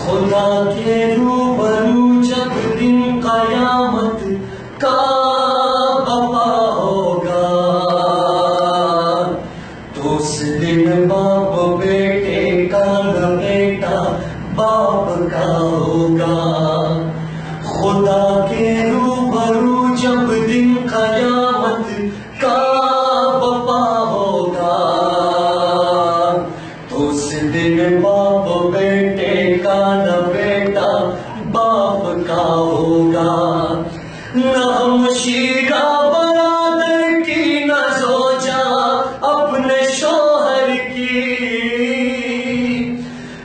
خدا کے روبرو جب دن قیامت کا بپا ہوگا، تو اس دن باپ بیٹے کا نہ بیٹا باپ کا ہوگا۔ خدا کے روبرو جب دن قیامت کا بپا ہوگا، تو اس دن باپ بیٹے کا نہ بیٹا باپ کا ہوگا۔ نہ ہمشیرہ برادر کی نہ زوجہ اپنے شوہر کی،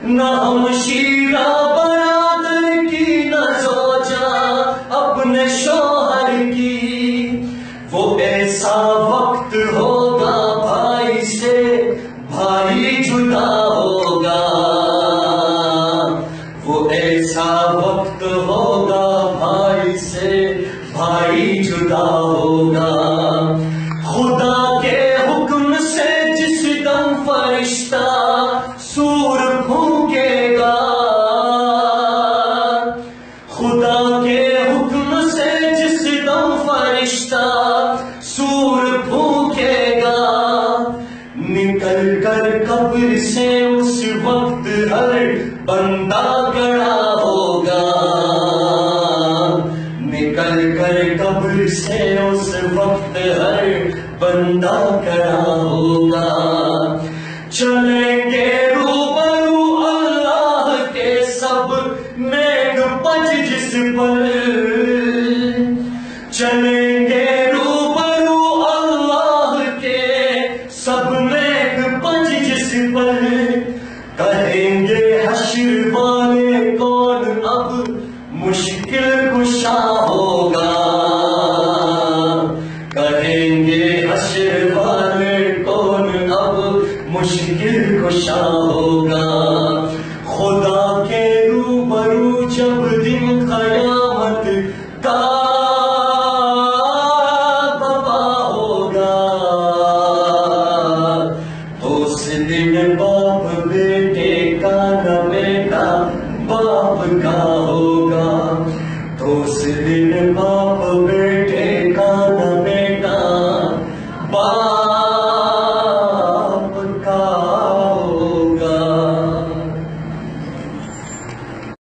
نہ ہمشیرہ برادر کی نہ زوجہ اپنے شوہر کی۔ وہ ایسا وقت ہوگا بھائی سے بھائی جدا ہوگا، وہ ایسا وقت ہوگا بھائی سے بھائی جدا ہوگا۔ خدا کے حکم سے جس دم فرشتہ سور پھونکے گا، خدا کے حکم سے جس دم فرشتہ سور پھونکے گا، نکل کر قبر سے اس وقت ہر بندہ گڑا ہوگا، نکل کر قبر سے اس وقت ہر بندہ گڑا ہوگا۔ چلیں گے روبرو اللہ کے سب نیک پج جس پر، چلیں گے روبرو اللہ کے سب نیک پج جس پر، کہیں گے حشر والے کون اب مشکل کشا ہوگا، کہیں گے حشر والے کون اب مشکل کشا ہوگا۔ خدا کے روبرو جب دن قیامت کا بپا ہوگا، تو اس دن باپ بیٹے کا نہ بیٹا باپ کا ہوگا، تو اس دن باپ